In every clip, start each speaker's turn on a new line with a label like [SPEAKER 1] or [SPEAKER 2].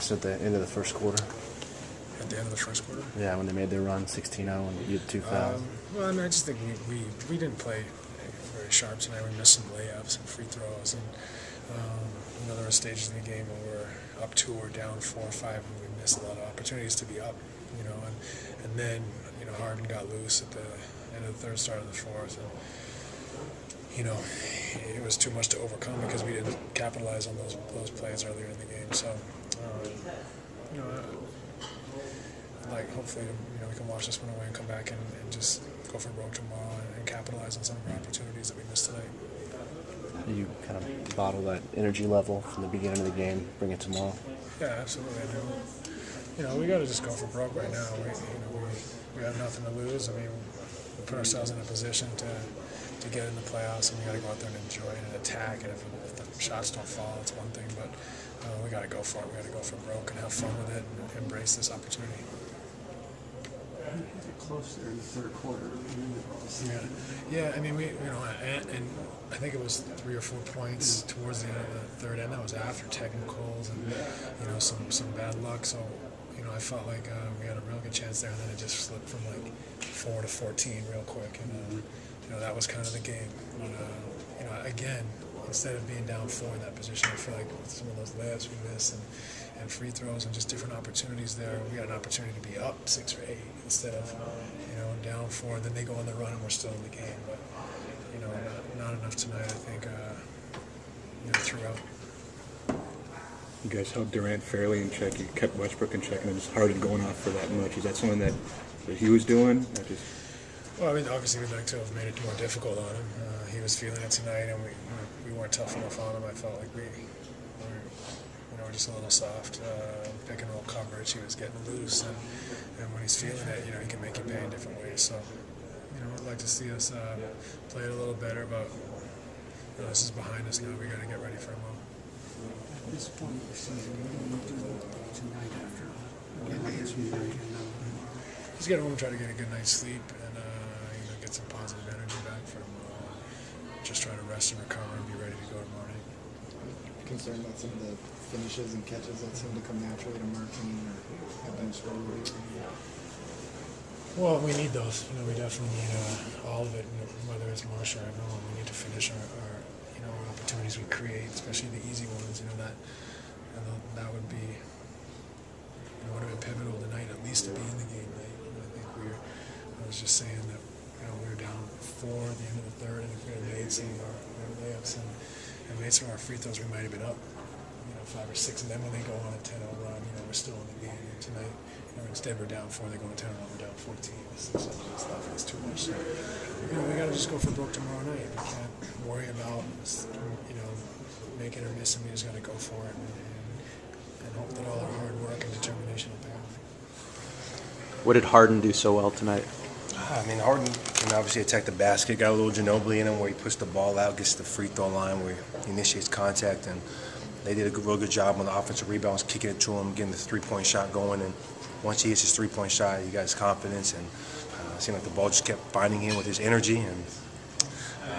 [SPEAKER 1] defense at the end of the first quarter?
[SPEAKER 2] At the end of the first quarter?
[SPEAKER 1] Yeah, when they made their run 16-0 and you had 2 fouls.
[SPEAKER 2] Well, I mean, I just think we didn't play very sharp tonight. We missed some layups and free throws, and there were stages in the game where we were up 2 or down 4 or 5, and we missed a lot of opportunities to be up. And then Harden got loose at the end of the third, start of the fourth, and it was too much to overcome because we didn't capitalize on those plays earlier in the game. So, hopefully, we can watch this one away and come back and just go for broke tomorrow and capitalize on some of our opportunities that we missed tonight.
[SPEAKER 1] You kind of bottle that energy level from the beginning of the game, bring it tomorrow.
[SPEAKER 2] Yeah, absolutely. I mean, we got to just go for broke right now. We have nothing to lose. I mean, we put ourselves in a position to get in the playoffs, and we got to go out there and enjoy it and attack. And if the shots don't fall, it's one thing, but we got to go for it. We got to go for broke and have fun with it and embrace this opportunity.
[SPEAKER 3] Close there in the third quarter.
[SPEAKER 2] Yeah. I mean, and I think it was 3 or 4 points towards the end of the third end. That was after technicals and some bad luck. So I felt like we had a real good chance there, and then it just slipped from 4 to 14 real quick, and that was kind of the game. But again, instead of being down 4 in that position, I feel like with some of those layups we missed and free throws and just different opportunities there, we got an opportunity to be up 6 or 8 instead of down 4. And then they go on the run and we're still in the game. But not enough tonight, I think. Throughout.
[SPEAKER 4] You guys held Durant fairly in check. You kept Westbrook in check, and it was Harden going off for that much. Is that something that he was doing?
[SPEAKER 2] Well, I mean, obviously we'd like to have made it more difficult on him. He was feeling it tonight, and we weren't tough enough on him. I felt like we were just a little soft. Pick and roll coverage, he was getting loose, and when he's feeling it, he can make you pay in different ways. So, I'd like to see us play it a little better, but this is behind us now. We got to get ready for a moment.
[SPEAKER 3] At this point of the season, what do you do tonight after getting this week?
[SPEAKER 2] Just get home and try to get a good night's sleep and get some positive energy back from just try to rest and recover and be ready to go tomorrow night.
[SPEAKER 5] Concerned about some of the finishes and catches that seem to come naturally to Martin or have been struggled?
[SPEAKER 2] Well, we need those. We definitely need all of it, whether it's Marsh or everyone. We need to finish our opportunities we create, especially the easy ones. That would be would have been pivotal tonight, at least to be in the game. Right? I think I was just saying that we were down 4 at the end of the third, and if we had made some of our layups and made some of our free throws, we might have been up 5 or 6 of them when they go on a 10-0 run. We're still in the game. And tonight, instead we're down 4, they go on a 10-0 run, we're down 14. Some of this stuff is too much. So, we got to just go for broke tomorrow night. We can't worry about making or missing. We just got to go for it and hope that all our hard work and determination will pay off.
[SPEAKER 6] What did Harden do so well tonight?
[SPEAKER 7] I mean, Harden can obviously attack the basket, got a little Ginobili in him where he puts the ball out, gets to the free throw line where he initiates contact, and they did a real good job on the offensive rebounds, kicking it to him, getting the three-point shot going, and once he hits his three-point shot, he got his confidence, and it seemed like the ball just kept finding him with his energy, and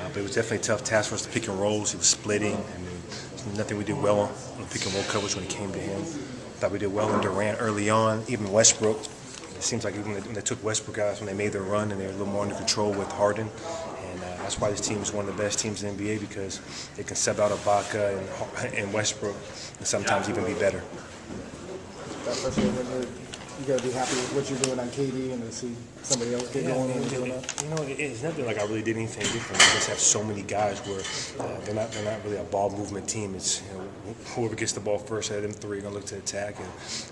[SPEAKER 7] but it was definitely a tough task for us to pick and rolls. He was splitting, and nothing we did well on the pick and roll coverage when it came to him. Thought we did well in Durant early on, even Westbrook. It seems like even when they took Westbrook out, when they made their run and they were a little more under control with Harden. And that's why this team is one of the best teams in the NBA, because they can sub out Ibaka and Westbrook and sometimes even be better.
[SPEAKER 5] You got to be happy with what you're doing on KD and to see somebody else get going when you're doing that.
[SPEAKER 7] It's nothing like I really did anything different. We just have so many guys where they're not really a ball movement team. It's whoever gets the ball first out of them 3 are gonna look to attack. And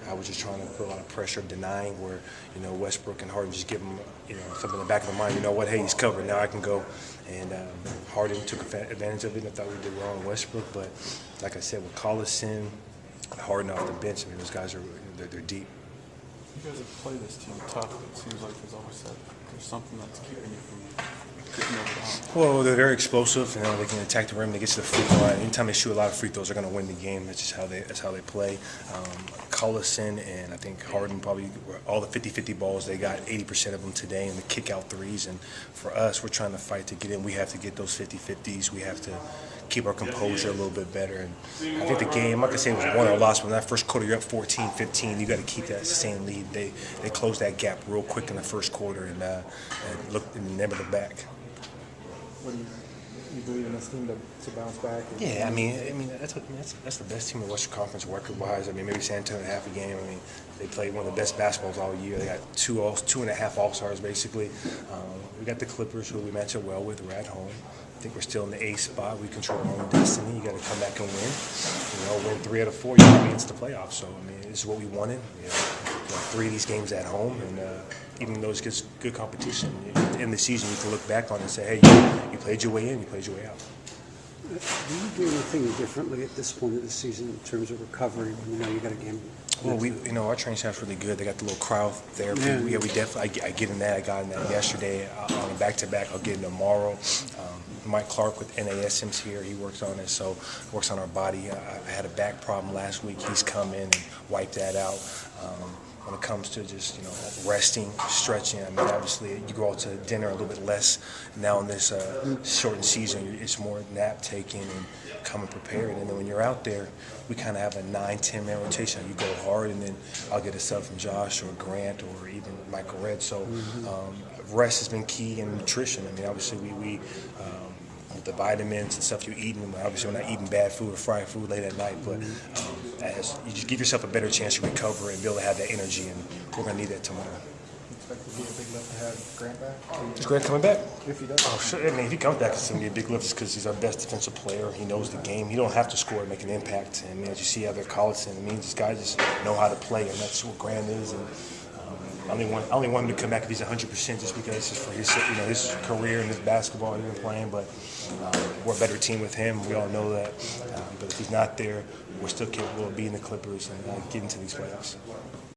[SPEAKER 7] I was just trying to put a lot of pressure, denying where Westbrook and Harden just give them something in the back of the mind. You know what? Hey, he's covered. Now I can go. And Harden took advantage of it. I thought we did well on Westbrook, but like I said, with Collison, Harden off the bench, I mean, those guys they're deep.
[SPEAKER 3] You guys have played this team tough, but it seems like there's something that's keeping you from getting over the hump.
[SPEAKER 7] Well, they're very explosive. They can attack the rim. They get to the free throw line. Anytime they shoot a lot of free throws, they're going to win the game. That's just how they play. Collison and I think Harden probably all the 50-50 balls. They got 80% of them today, and the kick out threes. And for us, we're trying to fight to get in. We have to get those 50-50s. We have to keep our composure a little bit better. And I think the game, I'm not gonna say it was won or lost, but in that first quarter you're up 14-15. You got to keep that sustained lead. They closed that gap real quick in the first quarter and never looked back.
[SPEAKER 5] What do you believe in this team to bounce back?
[SPEAKER 7] Yeah, I mean that's the best team in the Western Conference record-wise. I mean, maybe San Antonio half a game. I mean, they played one of the best basketballs all year. They got two and a half All-Stars basically. We got the Clippers, who we match up well with. We're at home. I think we're still in the A spot. We control our own destiny. You got to come back and win. Win 3 out of 4. You're going into the playoffs. So I mean, this is what we wanted. 3 of these games at home, and even though it's good competition, in the season you can look back on it and say, hey, you played your way in, you played your way out.
[SPEAKER 6] Do you do anything differently at this point of the season in terms of recovery when you know you got a game?
[SPEAKER 7] Well, our training staff's really good. They got the little cryotherapy. Yeah, we definitely. I get in that. I got in that yesterday on a back-to-back. I'll get in tomorrow. Mike Clark with NASM's here. He works on it, so works on our body. I had a back problem last week. He's come in and wiped that out. When it comes to just resting, stretching, I mean, obviously you go out to dinner a little bit less now in this shortened season. It's more nap taking and coming prepared. And then when you're out there, we kind of have a 9-10 man rotation. You go hard, and then I'll get a sub from Josh or Grant or even Michael Red. So rest has been key, and nutrition. I mean, obviously we with the vitamins and stuff you're eating. Obviously, we're not eating bad food or fried food late at night, but as you just give yourself a better chance to recover and be able to have that energy, and we're going to need that tomorrow.
[SPEAKER 5] Expect to be a big lift to have Grant back?
[SPEAKER 7] Is Grant coming back?
[SPEAKER 5] If he does.
[SPEAKER 7] Oh, sure. I mean, if he comes back, it's going to be a big lift because he's our best defensive player. He knows the game. He don't have to score to make an impact. And I mean, as you see out there, Collison, I mean, these guys just know how to play, and that's what Grant is. And I only want him to come back if he's 100%, just because it's for his his career and his basketball and playing. But we're a better team with him. We all know that. But if he's not there, we're still capable of beating the Clippers and getting to these playoffs.